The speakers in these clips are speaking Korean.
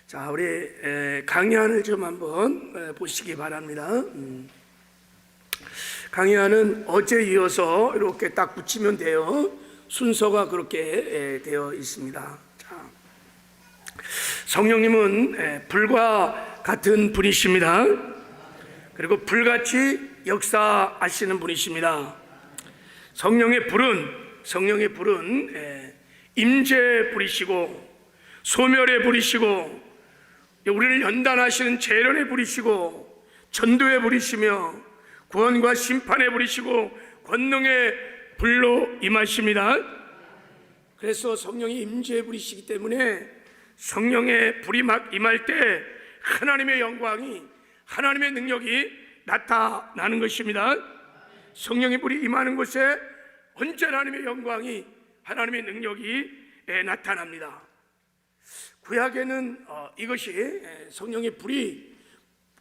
자, 우리 강의안을 좀 한번 보시기 바랍니다. 강의안은 어제 이어서 이렇게 딱 붙이면 돼요. 순서가 그렇게 되어 있습니다. 자, 성령님은 불과 같은 분이십니다. 그리고 불같이 역사하시는 분이십니다. 성령의 불은 임재의 불이시고 소멸의 불이시고 우리를 연단하시는 재련의 불이시고 전도의 불이시며 구원과 심판의 불이시고 권능의 불로 임하십니다. 그래서 성령이 임재의 불이시기 때문에 성령의 불이 막 임할 때 하나님의 영광이, 하나님의 능력이 나타나는 것입니다. 성령의 불이 임하는 곳에 언제나 하나님의 영광이, 하나님의 능력이 나타납니다. 구약에는 이것이 성령의 불이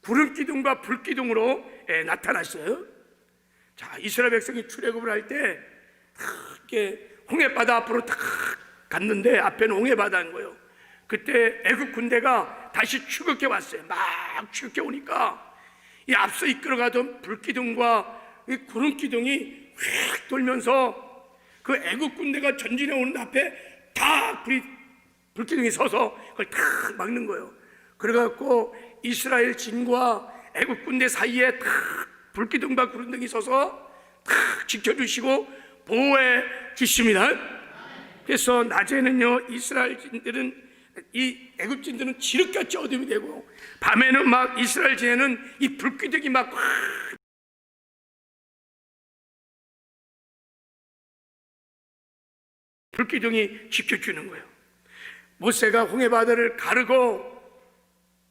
구름 기둥과 불 기둥으로 나타났어요. 자, 이스라엘 백성이 출애굽을 할 때 이렇게 홍해바다 앞으로 딱 갔는데 앞에는 홍해바다인 거예요. 그때 애굽 군대가 다시 추격해 왔어요. 막 추격해 오니까 이 앞서 이끌어가던 불 기둥과 이 구름 기둥이 휙 돌면서 그 애굽 군대가 전진해 오는 앞에 다 불기둥이 서서 그걸 탁 막는 거예요. 그래갖고 이스라엘 진과 애굽 군대 사이에 탁 불기둥과 구름등이 서서 탁 지켜주시고 보호해 주십니다. 그래서 낮에는요 이스라엘 진들은, 이 애굽 진들은 지륵같이 어둠이 되고 밤에는 막 이스라엘 진에는 이 불기둥이 막 불기둥이 지켜주는 거예요. 모세가 홍해바다를 가르고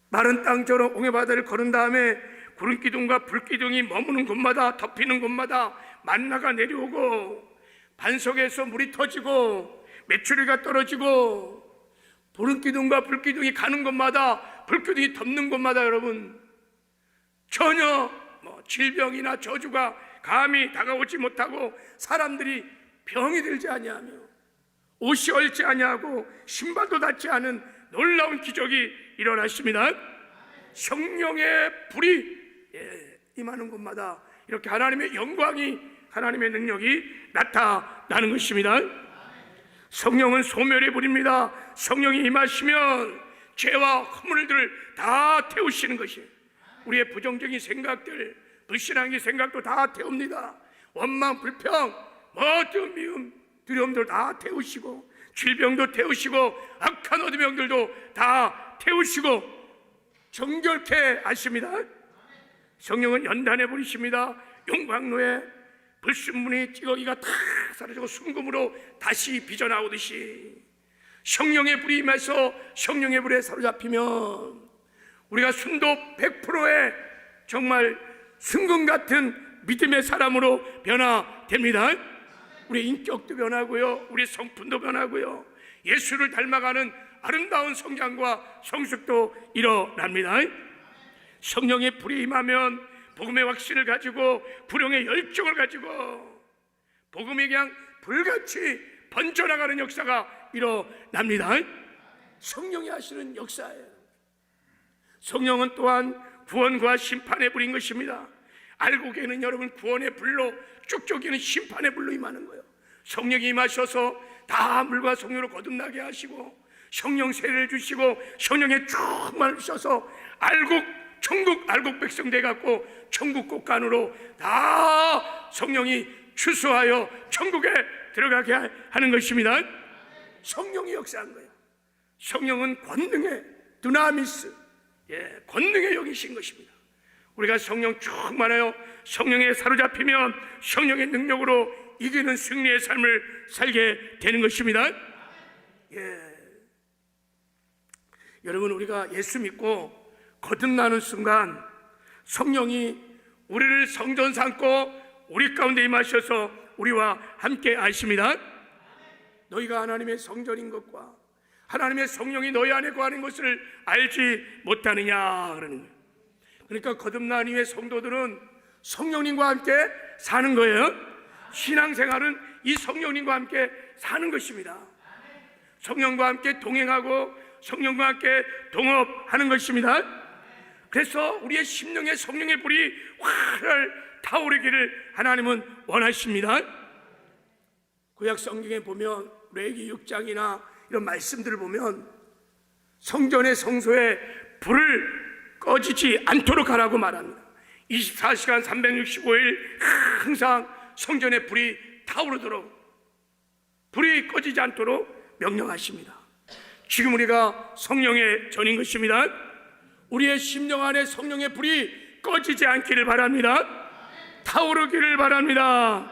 마른 땅처럼 홍해바다를 걸은 다음에 구름기둥과 불기둥이 머무는 곳마다, 덮이는 곳마다 만나가 내려오고 반석에서 물이 터지고 메추리가 떨어지고 구름기둥과 불기둥이 가는 곳마다, 불기둥이 덮는 곳마다 여러분 전혀 질병이나 저주가 감히 다가오지 못하고 사람들이 병이 들지 아니하며 옷이 얼지 아니하고 신발도 닿지 않은 놀라운 기적이 일어났습니다. 성령의 불이 임하는 곳마다 이렇게 하나님의 영광이, 하나님의 능력이 나타나는 것입니다. 성령은 소멸의 불입니다. 성령이 임하시면 죄와 허물들을 다 태우시는 것이에요. 우리의 부정적인 생각들, 불신앙의 생각도 다 태웁니다. 원망, 불평, 모든 미움, 두려움도 다 태우시고 질병도 태우시고 악한 어둠의 영들도 다 태우시고 정결케 하십니다. 성령은 연단해 버리십니다. 용광로에 불순물이 찌꺼기가 다 사라지고 순금으로 다시 빚어나오듯이 성령의 불이 임해서 성령의 불에 사로잡히면 우리가 순도 100%의 정말 순금 같은 믿음의 사람으로 변화됩니다. 우리 인격도 변하고요, 우리 성품도 변하고요, 예수를 닮아가는 아름다운 성장과 성숙도 일어납니다. 성령의 불이 임하면 복음의 확신을 가지고 불용의 열정을 가지고 복음이 그냥 불같이 번져나가는 역사가 일어납니다. 성령이 하시는 역사예요. 성령은 또한 구원과 심판의 불인 것입니다. 알고 계는 여러분, 구원의 불로 쭉쭉이는 심판의 불로 임하는 거예요. 성령이 임하셔서 다 물과 성령으로 거듭나게 하시고 성령 세례를 주시고 성령의 충만을 주셔서 천국 알곡 백성 돼갖고 천국 곳간으로 다 성령이 추수하여 천국에 들어가게 하는 것입니다. 성령이 역사한 거예요. 성령은 권능의 두나미스, 권능의 영이신 것입니다. 우리가 성령 충만하여 성령에 사로잡히면 성령의 능력으로 이기는 승리의 삶을 살게 되는 것입니다. 여러분, 우리가 예수 믿고 거듭나는 순간 성령이 우리를 성전 삼고 우리 가운데 임하셔서 우리와 함께 하십니다. 너희가 하나님의 성전인 것과 하나님의 성령이 너희 안에 거하는 것을 알지 못하느냐 그러는 거예요. 그러니까 거듭난 이후의 성도들은 성령님과 함께 사는 거예요. 신앙생활은 이 성령님과 함께 사는 것입니다. 성령과 함께 동행하고 성령과 함께 동업하는 것입니다. 그래서 우리의 심령에 성령의 불이 활활 타오르기를 하나님은 원하십니다. 구약 성경에 보면 레위기 6장이나 이런 말씀들을 보면 성전의 성소에 불을 꺼지지 않도록 하라고 말합니다. 24시간 365일 항상 성전에 불이 타오르도록, 불이 꺼지지 않도록 명령하십니다. 지금 우리가 성령의 전인 것입니다. 우리의 심령 안에 성령의 불이 꺼지지 않기를 바랍니다. 타오르기를 바랍니다.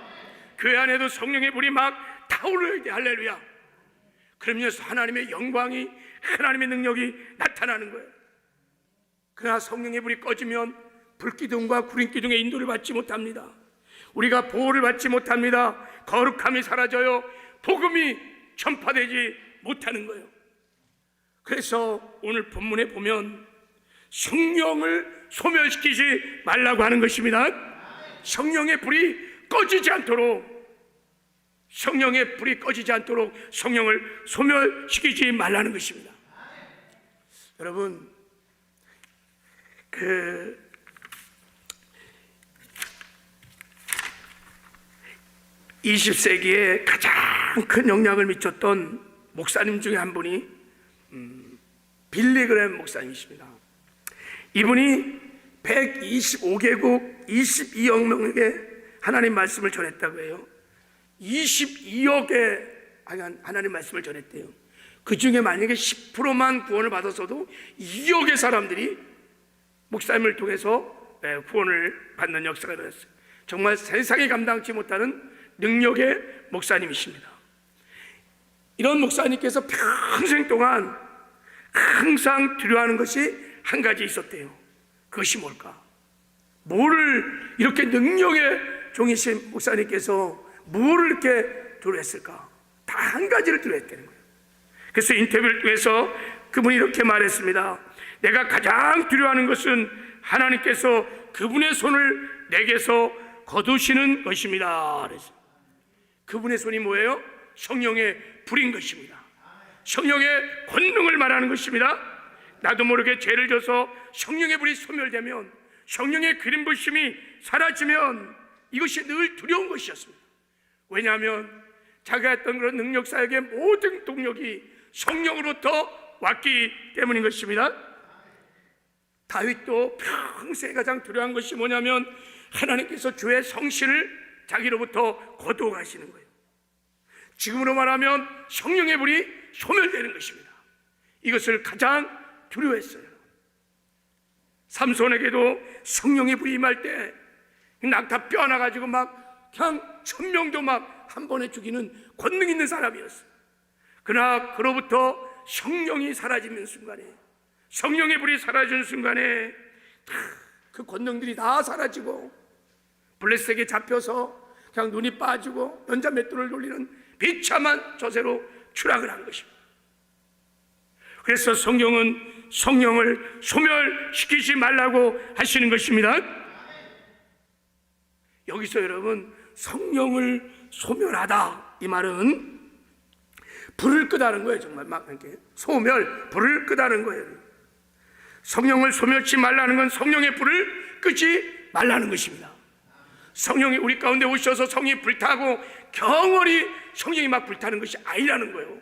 그 안에도 성령의 불이 막 타오르게, 할렐루야. 그러면서 하나님의 영광이, 하나님의 능력이 나타나는 거예요. 그러나 성령의 불이 꺼지면 불기둥과 구린기둥의 인도를 받지 못합니다. 우리가 보호를 받지 못합니다. 거룩함이 사라져요. 복음이 전파되지 못하는 거예요. 그래서 오늘 본문에 보면 성령을 소멸시키지 말라고 하는 것입니다. 성령의 불이 꺼지지 않도록, 성령의 불이 꺼지지 않도록 성령을 소멸시키지 말라는 것입니다. 여러분, 20세기에 가장 큰 영향을 미쳤던 목사님 중에 한 분이 빌리 그레엄 목사님이십니다. 이분이 125개국 22억 명에게 하나님 말씀을 전했다고 해요. 22억의 하나님 말씀을 전했대요. 그 중에 만약에 10%만 구원을 받았어도 2억의 사람들이 목사님을 통해서 구원을 받는 역사가 일어났어요. 정말 세상에 감당치 못하는 능력의 목사님이십니다. 이런 목사님께서 평생 동안 항상 두려워하는 것이 한 가지 있었대요. 그것이 뭘까? 뭐를 이렇게 능력의 종이신 목사님께서 뭐를 이렇게 두려워했을까? 다 한 가지를 두려워했다는 거예요. 그래서 인터뷰를 통해서 그분이 이렇게 말했습니다. 내가 가장 두려워하는 것은 하나님께서 그분의 손을 내게서 거두시는 것입니다. 그래서 그분의 손이 뭐예요? 성령의 불인 것입니다. 성령의 권능을 말하는 것입니다. 나도 모르게 죄를 져서 성령의 불이 소멸되면, 성령의 그림 부심이 사라지면 이것이 늘 두려운 것이었습니다. 왜냐하면 자기가 했던 그런 능력 사역의 모든 동력이 성령으로부터 왔기 때문인 것입니다. 다윗도 평생 가장 두려워한 것이 뭐냐면 하나님께서 주의 성신을 자기로부터 거두어 가시는 거예요. 지금으로 말하면 성령의 불이 소멸되는 것입니다. 이것을 가장 두려워했어요. 삼손에게도 성령의 불이 임할 때 낙타 뼈 하나 가지고 막 그냥 1000명도 막 한 번에 죽이는 권능 있는 사람이었어요. 그러나 그로부터 성령이 사라지는 순간에, 성령의 불이 사라지는 순간에 그 권능들이 다 사라지고 블레셋에게 잡혀서 그냥 눈이 빠지고 연자 맷돌을 돌리는 비참한 저세로 추락을 한 것입니다. 그래서 성경은 성령을 소멸시키지 말라고 하시는 것입니다. 여기서 여러분, 성령을 소멸하다, 이 말은 불을 끄다는 거예요. 정말 막 이렇게 소멸, 불을 끄다는 거예요. 성령을 소멸치 말라는 건 성령의 불을 끄지 말라는 것입니다. 성령이 우리 가운데 오셔서 성령이 불타고 경월이 성령이 막 불타는 것이 아니라는 거예요.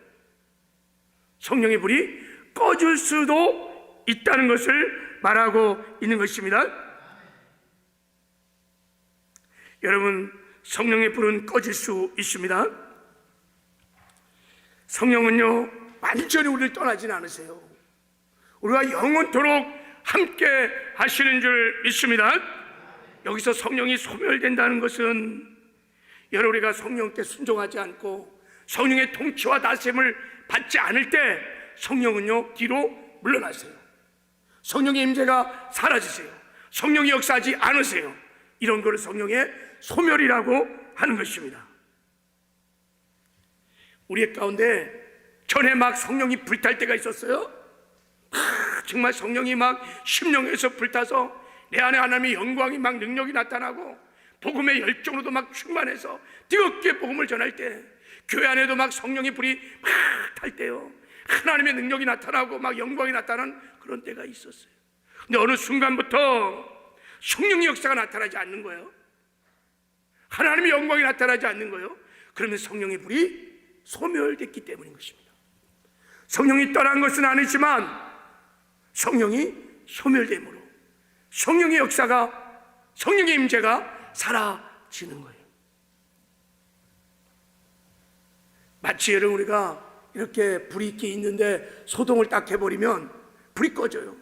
성령의 불이 꺼질 수도 있다는 것을 말하고 있는 것입니다. 여러분, 성령의 불은 꺼질 수 있습니다. 성령은요, 완전히 우리를 떠나지는 않으세요. 우리가 영원토록 함께 하시는 줄 믿습니다. 여기서 성령이 소멸된다는 것은 여러분, 우리가 성령께 순종하지 않고 성령의 통치와 다스림을 받지 않을 때 성령은요, 뒤로 물러나세요. 성령의 임재가 사라지세요. 성령이 역사하지 않으세요. 이런 것을 성령의 소멸이라고 하는 것입니다. 우리 가운데 전에 막 성령이 불탈 때가 있었어요. 정말 성령이 막 심령에서 불타서 내 안에 하나님의 영광이 막 능력이 나타나고 복음의 열정으로도 막 충만해서 뜨겁게 복음을 전할 때, 교회 안에도 막 성령의 불이 막 탈 때요, 하나님의 능력이 나타나고 막 영광이 나타나는 그런 때가 있었어요. 근데 어느 순간부터 성령의 역사가 나타나지 않는 거예요. 하나님의 영광이 나타나지 않는 거예요. 그러면 성령의 불이 소멸됐기 때문인 것입니다. 성령이 떠난 것은 아니지만 성령이 소멸됨으로 성령의 역사가, 성령의 임재가 사라지는 거예요. 마치 여러분, 우리가 이렇게 불이 있게 있는데 소동을 딱 해버리면 불이 꺼져요.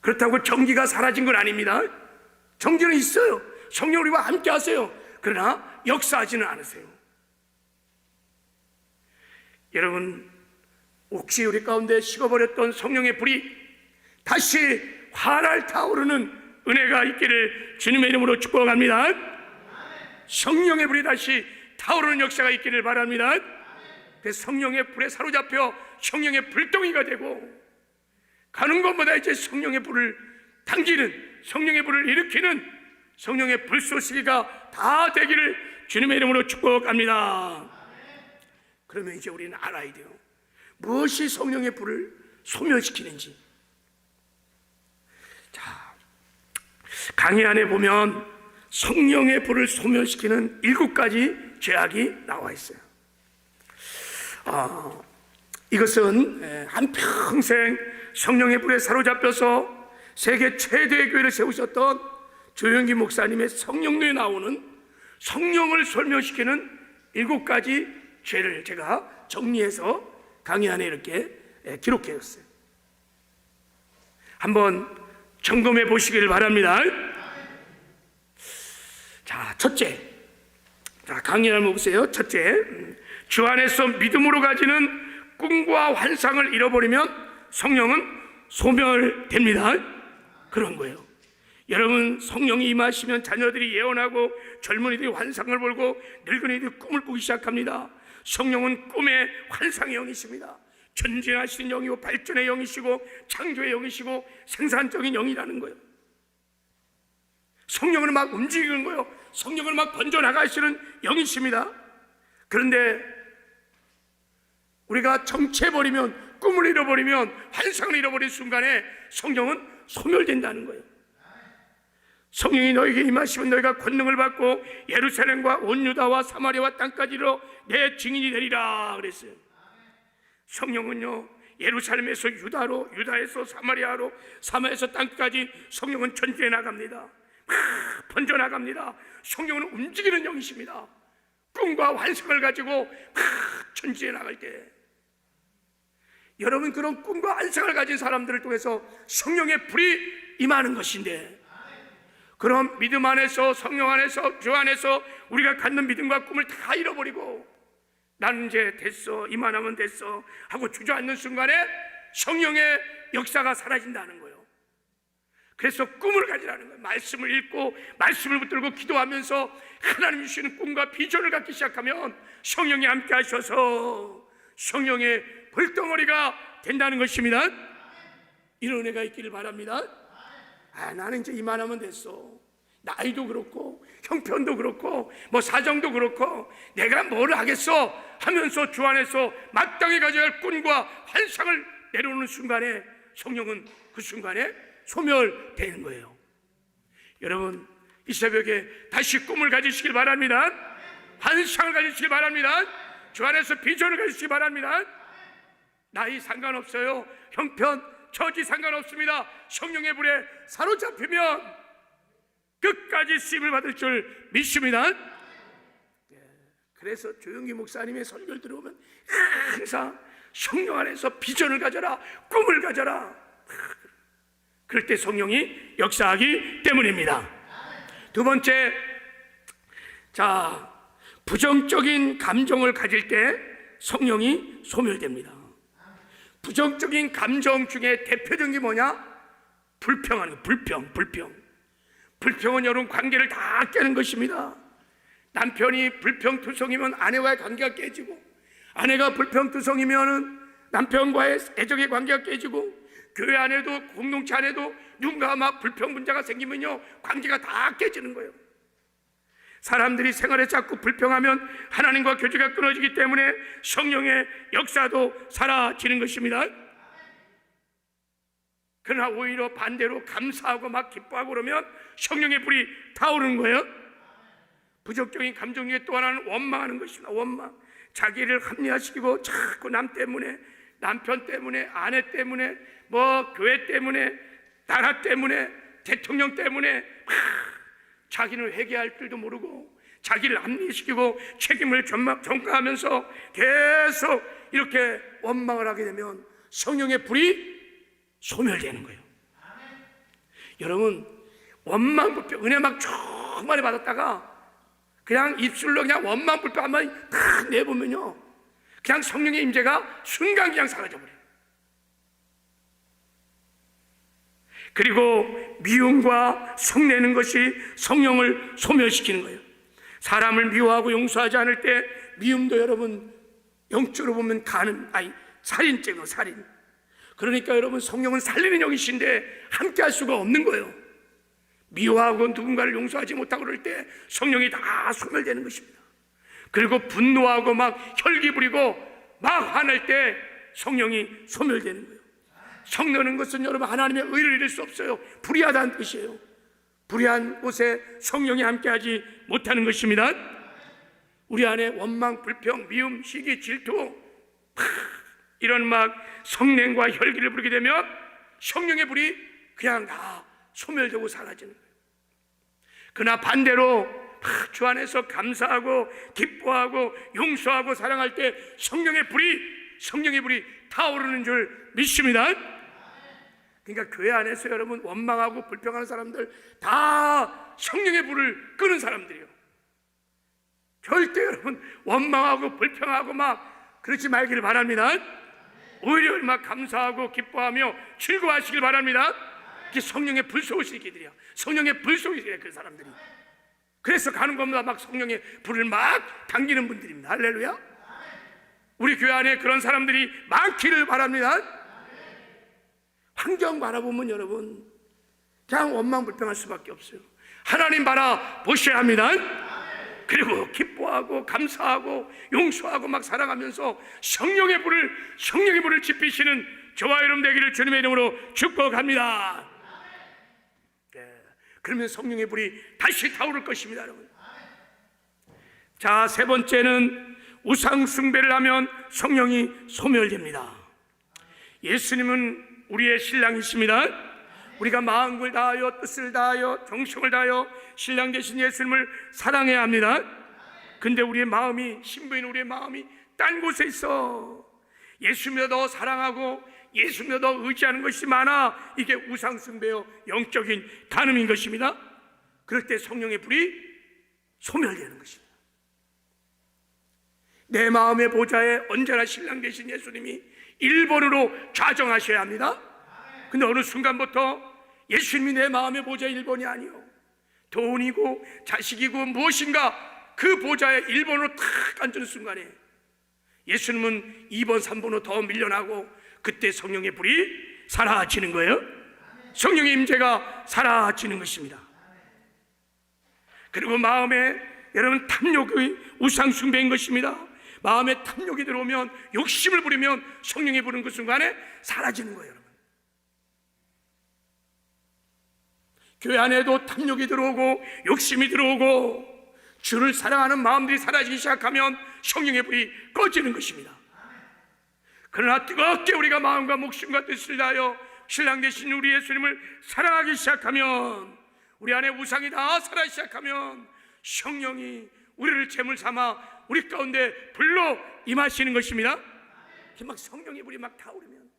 그렇다고 전기가 사라진 건 아닙니다. 전기는 있어요. 성령 우리와 함께 하세요. 그러나 역사하지는 않으세요. 여러분, 혹시 우리 가운데 식어버렸던 성령의 불이 다시 활활 타오르는 은혜가 있기를 주님의 이름으로 축복합니다. 성령의 불이 다시 타오르는 역사가 있기를 바랍니다. 그래서 성령의 불에 사로잡혀 성령의 불덩이가 되고 가는 것마다 이제 성령의 불을 당기는, 성령의 불을 일으키는 성령의 불쏘시기가 다 되기를 주님의 이름으로 축복합니다. 그러면 이제 우리는 알아야 돼요. 무엇이 성령의 불을 소멸시키는지. 자, 강의 안에 보면 성령의 불을 소멸시키는 7가지 죄악이 나와 있어요. 이것은 한평생 성령의 불에 사로잡혀서 세계 최대의 교회를 세우셨던 조영기 목사님의 성령로에 나오는 성령을 소멸시키는 7가지 죄를 제가 정리해서 강의 안에 이렇게 기록해줬어요. 한번 점검해 보시길 바랍니다. 자, 첫째. 자, 강의 한번 보세요. 첫째, 주 안에서 믿음으로 가지는 꿈과 환상을 잃어버리면 성령은 소멸됩니다. 그런 거예요. 여러분, 성령이 임하시면 자녀들이 예언하고 젊은이들이 환상을 보고 늙은이들이 꿈을 꾸기 시작합니다. 성령은 꿈의 환상의 영이십니다. 전진하시는 영이고 발전의 영이시고 창조의 영이시고 생산적인 영이라는 거예요. 성령을 막 움직이는 거예요. 성령을 막 번져나가시는 영이십니다. 그런데 우리가 정체해버리면, 꿈을 잃어버리면, 환상을 잃어버린 순간에 성령은 소멸된다는 거예요. 성령이 너에게 임하시면 너희가 권능을 받고 예루살렘과 온 유다와 사마리아와 땅까지로 내 증인이 되리라 그랬어요. 성령은요, 예루살렘에서 유다로, 유다에서 사마리아로, 사마리아에서 땅까지 성령은 전진해 나갑니다. 막 번져나갑니다. 성령은 움직이는 영이십니다. 꿈과 환상을 가지고 막 전진해 나갈 때 여러분, 그런 꿈과 환상을 가진 사람들을 통해서 성령의 불이 임하는 것인데, 그럼 믿음 안에서, 성령 안에서, 주 안에서 우리가 갖는 믿음과 꿈을 다 잃어버리고 나는 이제 됐어, 이만하면 됐어 하고 주저앉는 순간에 성령의 역사가 사라진다는 거예요. 그래서 꿈을 가지라는 거예요. 말씀을 읽고 말씀을 붙들고 기도하면서 하나님 주시는 꿈과 비전을 갖기 시작하면 성령이 함께 하셔서 성령의 벌덩어리가 된다는 것입니다. 이런 은혜가 있기를 바랍니다. 나는 이제 이만하면 됐어. 나이도 그렇고 형편도 그렇고 뭐 사정도 그렇고 내가 뭘 하겠어 하면서 주 안에서 마땅히 가져야 할 꿈과 환상을 내려오는 순간에 성령은 그 순간에 소멸되는 거예요. 여러분, 이 새벽에 다시 꿈을 가지시길 바랍니다. 환상을 가지시길 바랍니다. 주 안에서 비전을 가지시기 바랍니다. 나이 상관없어요. 형편, 처지 상관없습니다. 성령의 불에 사로잡히면 끝까지 쓰임을 받을 줄 믿습니다. 그래서 조영기 목사님의 설교를 들어오면 항상 성령 안에서 비전을 가져라, 꿈을 가져라. 그럴 때 성령이 역사하기 때문입니다. 두 번째, 자, 부정적인 감정을 가질 때 성령이 소멸됩니다. 부정적인 감정 중에 대표적인 게 뭐냐? 불평하는 거예요. 불평은 여러분 관계를 다 깨는 것입니다. 남편이 불평투성이면 아내와의 관계가 깨지고, 아내가 불평투성이면 남편과의 애정의 관계가 깨지고, 교회 안에도 공동체 안에도 누군가 막 불평 문제가 생기면요 관계가 다 깨지는 거예요. 사람들이 생활에 자꾸 불평하면 하나님과 교제가 끊어지기 때문에 성령의 역사도 사라지는 것입니다. 그러나 오히려 반대로 감사하고 막 기뻐하고 그러면 성령의 불이 타오르는 거예요. 부정적인 감정 중에 또 하나는 원망하는 것입니다. 원망. 자기를 합리화시키고 자꾸 남 때문에, 남편 때문에, 아내 때문에, 뭐 교회 때문에, 나라 때문에, 대통령 때문에 자기는 회개할 줄도 모르고 자기를 합리시키고 책임을 전가하면서 계속 이렇게 원망을 하게 되면 성령의 불이 소멸되는 거예요. 여러분, 원망 불평 은혜 막 충만히 받았다가 그냥 입술로 그냥 원망 불평 한 마디 탁 내보면요, 그냥 성령의 임재가 순간 그냥 사라져버려요. 그리고 미움과 성내는 것이 성령을 소멸시키는 거예요. 사람을 미워하고 용서하지 않을 때 미움도 여러분 영적으로 보면 살인죄고 살인. 그러니까 여러분, 성령은 살리는 영이신데 함께 할 수가 없는 거예요. 미워하고 누군가를 용서하지 못하고 그럴 때 성령이 다 소멸되는 것입니다. 그리고 분노하고 막 혈기 부리고 막 화낼 때 성령이 소멸되는 거예요. 성내는 것은 여러분 하나님의 의를 이룰 수 없어요. 불의하다는 뜻이에요. 불의한 곳에 성령이 함께하지 못하는 것입니다. 우리 안에 원망, 불평, 미움, 시기, 질투 이런 막 성냉과 혈기를 부리게 되면 성령의 불이 그냥 다 소멸되고 사라지는 거예요. 그러나 반대로 주 안에서 감사하고 기뻐하고 용서하고 사랑할 때 성령의 불이 타오르는 줄 믿습니다. 그러니까 교회 안에서 여러분 원망하고 불평하는 사람들 다 성령의 불을 끄는 사람들이에요. 절대 여러분 원망하고 불평하고 막 그러지 말기를 바랍니다. 오히려 막 감사하고 기뻐하며 즐거워하시길 바랍니다. 이게 성령의 불 쏘시는 길이야. 성령의 불 쏘시는 그 사람들이. 그래서 가는 것마다 막 성령의 불을 막 당기는 분들입니다. 할렐루야. 우리 교회 안에 그런 사람들이 많기를 바랍니다. 환경 바라보면 여러분 그냥 원망 불평할 수밖에 없어요. 하나님 바라보셔야 합니다. 그리고 기뻐하고 감사하고 용서하고 막 사랑하면서 성령의 불을 지피시는 저와 여러분 되기를 주님의 이름으로 축복합니다. 그러면 성령의 불이 다시 타오를 것입니다, 여러분. 자, 세 번째는 우상 숭배를 하면 성령이 소멸됩니다. 예수님은 우리의 신랑이십니다. 우리가 마음을 다하여 뜻을 다하여 정성을 다하여 신랑 되신 예수님을 사랑해야 합니다. 근데 우리의 마음이, 신부인 우리의 마음이 딴 곳에 있어. 예수님을 더 사랑하고 예수님을 더 의지하는 것이 많아. 이게 우상 숭배요 영적인 간음인 것입니다. 그럴 때 성령의 불이 소멸되는 것입니다. 내 마음의 보좌에 언제나 신랑 되신 예수님이 1번으로 좌정하셔야 합니다. 근데 어느 순간부터 예수님이 내 마음의 보좌 1번이 아니요, 돈이고 자식이고 무엇인가 그 보좌에 1번으로 탁 앉은 순간에 예수님은 2번, 3번으로 더 밀려나고 그때 성령의 불이 사라지는 거예요. 성령의 임재가 사라지는 것입니다. 그리고 마음에 여러분 탐욕의 우상 숭배인 것입니다. 마음에 탐욕이 들어오면, 욕심을 부리면 성령이 부는 그 순간에 사라지는 거예요. 여러분, 교회 안에도 탐욕이 들어오고 욕심이 들어오고 주를 사랑하는 마음들이 사라지기 시작하면 성령의 불이 꺼지는 것입니다. 그러나 뜨겁게 우리가 마음과 목숨과 뜻을 다하여 신랑 되신 우리 예수님을 사랑하기 시작하면, 우리 안에 우상이 다 사라지기 시작하면 성령이 우리를 제물 삼아 우리 가운데 불로 임하시는 것입니다. 막 성령의 불이 막 타오르면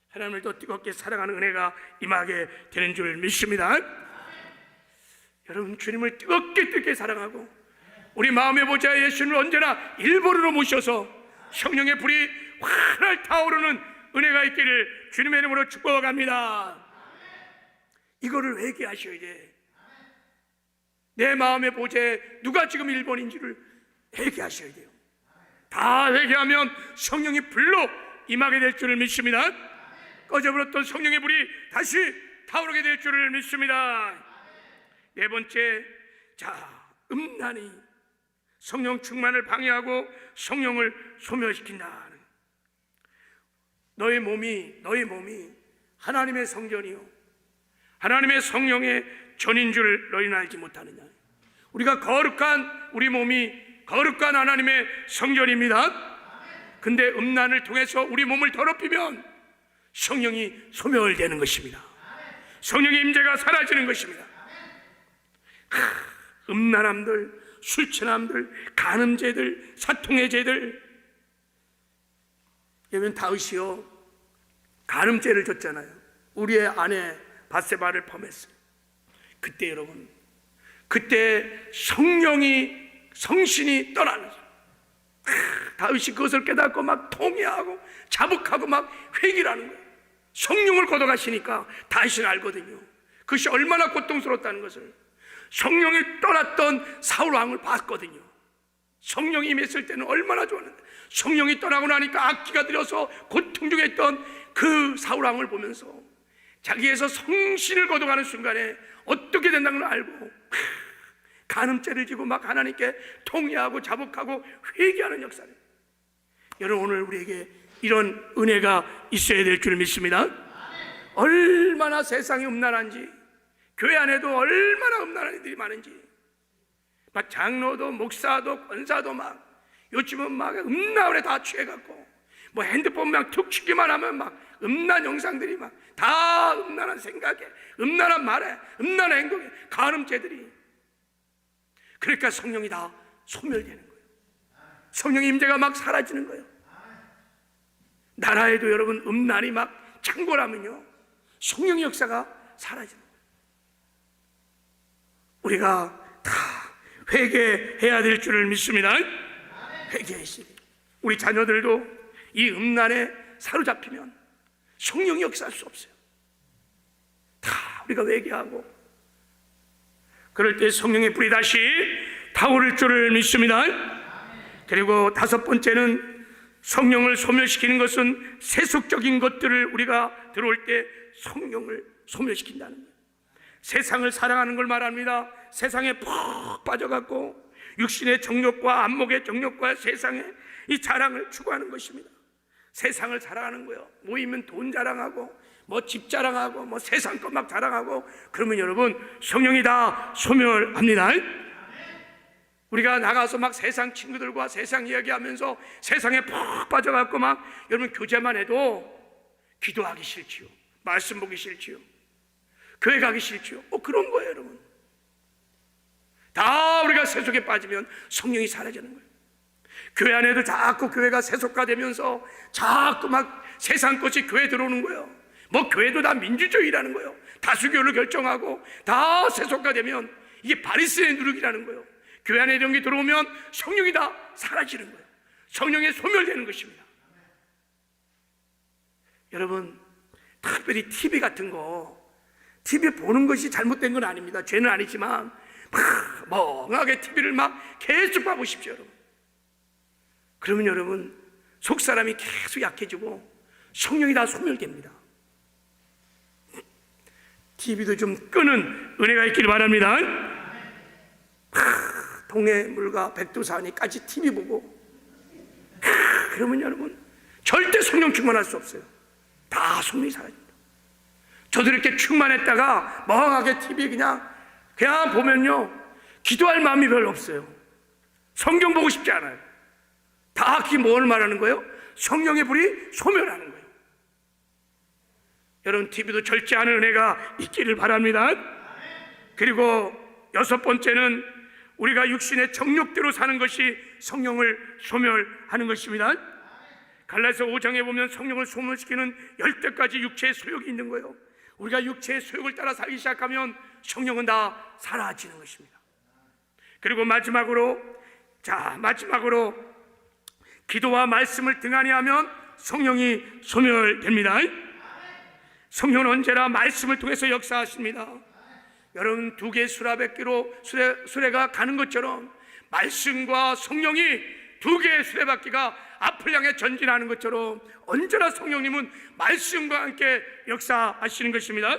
하나님을 더 뜨겁게 사랑하는 은혜가 임하게 되는 줄 믿습니다. 여러분, 주님을 뜨겁게 사랑하고 우리 마음의 보좌에 예수님을 언제나 1번으로 모셔서 성령의 불이 활활 타오르는 은혜가 있기를 주님의 이름으로 축복합니다. 이거를 회개하셔야 돼. 내 마음의 보좌에 누가 지금 1번인지를 회개하셔야 돼요. 다 회개하면 성령이 불로 임하게 될 줄을 믿습니다. 꺼져버렸던 성령의 불이 다시 타오르게 될 줄을 믿습니다. 네 번째, 자, 음란이 성령 충만을 방해하고 성령을 소멸시킨다. 너의 몸이 하나님의 성전이요 하나님의 성령의 전인 줄 너희는 알지 못하느냐. 우리가 거룩한 우리 몸이 거룩한 하나님의 성전입니다. 근데 음란을 통해서 우리 몸을 더럽히면 성령이 소멸되는 것입니다. 성령의 임재가 사라지는 것입니다. 음란함들, 술취남들, 간음죄들, 사통의 죄들. 여러분, 다윗이요 간음죄를 졌잖아요. 우리의 아내 바세바를 범했어요. 그때 여러분, 그때 성신이 떠나는 거예요. 다윗이 그것을 깨닫고 막 통회하고 자복하고 막 회개를 하는 거예요. 성령을 걷어가시니까 다윗은 알거든요. 그것이 얼마나 고통스러웠다는 것을. 성령이 떠났던 사울 왕을 봤거든요. 성령이 임했을 때는 얼마나 좋았는데, 성령이 떠나고 나니까 악기가 들여서 고통 중에 있던 그 사울 왕을 보면서 자기에서 성신을 걷어가는 순간에 어떻게 된다는 걸 알고 간음죄를 지고 막 하나님께 통회하고 자복하고 회개하는 역사를. 여러분, 오늘 우리에게 이런 은혜가 있어야 될 줄 믿습니다. 얼마나 세상이 음란한지, 교회 안에도 얼마나 음란한 일들이 많은지, 막 장로도 목사도 권사도 막 요즘은 막 음란에 다 취해갖고 뭐 핸드폰 막 툭 치기만 하면 막 음란 영상들이 막 다 음란한 생각에, 음란한 말에, 음란한 행동에, 간음죄들이. 그러니까 성령이 다 소멸되는 거예요. 성령의 임재가 막 사라지는 거예요. 나라에도 여러분 음란이 막 창궐하면요 성령의 역사가 사라지는 거예요. 우리가 다 회개해야 될 줄을 믿습니다. 회개하시기. 우리 자녀들도 이 음란에 사로잡히면 성령이 역사할 수 없어요. 다 우리가 회개하고 그럴 때 성령의 불이 다시 타오를 줄을 믿습니다. 그리고 다섯 번째는 성령을 소멸시키는 것은 세속적인 것들을 우리가 들어올 때 성령을 소멸시킨다는 거예요. 세상을 사랑하는 걸 말합니다. 세상에 푹 빠져갖고 육신의 정욕과 안목의 정욕과 세상의 이 자랑을 추구하는 것입니다. 세상을 자랑하는 거예요. 모이면 돈 자랑하고 뭐 집 자랑하고 뭐 세상 것 막 자랑하고. 그러면 여러분 성령이 다 소멸합니다. 우리가 나가서 막 세상 친구들과 세상 이야기하면서 세상에 푹 빠져갖고 막 여러분 교제만 해도 기도하기 싫지요, 말씀 보기 싫지요, 교회 가기 싫지요. 그런 거예요 여러분. 다 우리가 세속에 빠지면 성령이 사라지는 거예요. 교회 안에도 자꾸 교회가 세속화되면서 자꾸 막 세상 것이 교회에 들어오는 거예요. 뭐 교회도 다 민주주의라는 거예요. 다수교를 결정하고 다 세속화되면 이게 바리새인의 누룩이라는 거예요. 교회 안에 이런 게 들어오면 성령이 다 사라지는 거예요. 성령이 소멸되는 것입니다. 여러분, 특별히 TV 같은 거, TV 보는 것이 잘못된 건 아닙니다. 죄는 아니지만 막 멍하게 TV를 막 계속 봐보십시오 여러분. 그러면 여러분 속사람이 계속 약해지고 성령이 다 소멸됩니다. TV도 좀 끄는 은혜가 있기를 바랍니다. 동해물과 백두산이까지 TV 보고 그러면 여러분 절대 성령 충만할 수 없어요. 다 성령이 사라집니다. 저도 이렇게 충만했다가 멍하게 TV 그냥 보면요 기도할 마음이 별로 없어요. 성경 보고 싶지 않아요. 다 그게 뭘 말하는 거예요? 성령의 불이 소멸하는 거예요. 여러분 TV도 절제하는 은혜가 있기를 바랍니다. 그리고 여섯 번째는 우리가 육신의 정욕대로 사는 것이 성령을 소멸하는 것입니다. 갈라디아서 5장에 보면 성령을 소멸시키는 10가지 육체의 소욕이 있는 거예요. 우리가 육체의 소욕을 따라 살기 시작하면 성령은 다 사라지는 것입니다. 그리고 마지막으로 기도와 말씀을 등한히 하면 성령이 소멸됩니다. 성령은 언제나 말씀을 통해서 역사하십니다. 여러분 두 개의 수레바퀴로 수레가 가는 것처럼 말씀과 성령이 두 개의 수레바퀴가 앞을 향해 전진하는 것처럼 언제나 성령님은 말씀과 함께 역사하시는 것입니다.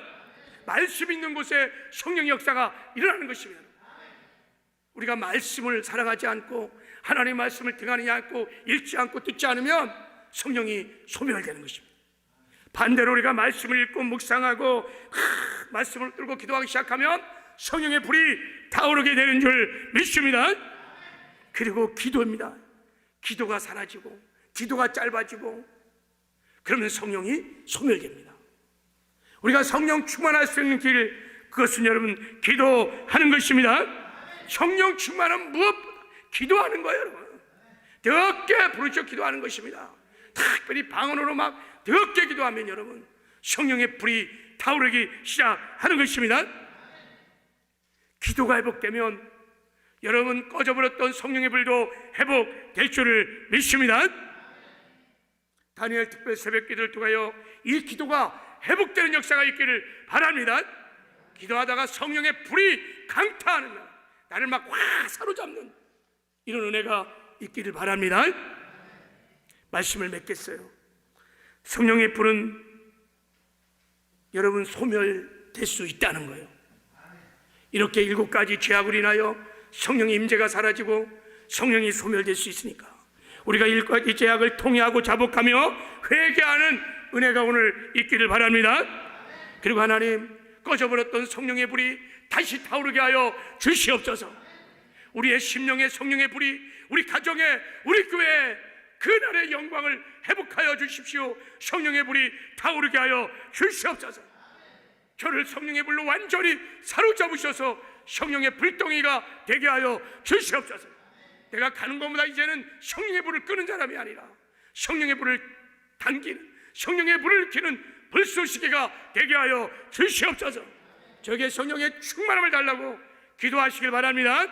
말씀 있는 곳에 성령의 역사가 일어나는 것입니다. 우리가 말씀을 사랑하지 않고 하나님의 말씀을 등한히 않고 읽지 않고 듣지 않으면 성령이 소멸되는 것입니다. 반대로 우리가 말씀을 읽고 묵상하고 말씀을 들고 기도하기 시작하면 성령의 불이 타오르게 되는 줄 믿습니다. 그리고 기도입니다. 기도가 사라지고 기도가 짧아지고 그러면 성령이 소멸됩니다. 우리가 성령 충만할 수 있는 길, 그것은 여러분 기도하는 것입니다. 성령 충만은 무엇보다 기도하는 거예요. 여러분 더럽게 부르짖어 기도하는 것입니다. 특별히 방언으로 막 더럽게 기도하면 여러분 성령의 불이 타오르기 시작하는 것입니다. 기도가 회복되면 여러분 꺼져버렸던 성령의 불도 회복될 줄을 믿습니다. 다니엘 특별 새벽 기도를 통하여 이 기도가 회복되는 역사가 있기를 바랍니다. 기도하다가 성령의 불이 강타하는 날, 나를 막 확 사로잡는 이런 은혜가 있기를 바랍니다. 말씀을 맺겠어요. 성령의 불은 여러분 소멸될 수 있다는 거예요. 이렇게 7가지 죄악을 인하여 성령의 임재가 사라지고 성령이 소멸될 수 있으니까 우리가 7가지 죄악을 통회하고 자복하며 회개하는 은혜가 오늘 있기를 바랍니다. 그리고 하나님 꺼져버렸던 성령의 불이 다시 타오르게 하여 주시옵소서. 우리의 심령의 성령의 불이 우리 가정에 우리 교회에 그날의 영광을 회복하여 주십시오. 성령의 불이 타오르게 하여 주시옵소서. 저를 성령의 불로 완전히 사로잡으셔서 성령의 불덩이가 되게 하여 주시옵소서. 내가 가는 것보다 이제는 성령의 불을 끄는 사람이 아니라 성령의 불을 당기는, 성령의 불을 켜는 불쏘시개가 되게 하여 주시옵소서. 저에게 성령의 충만함을 달라고 기도하시길 바랍니다.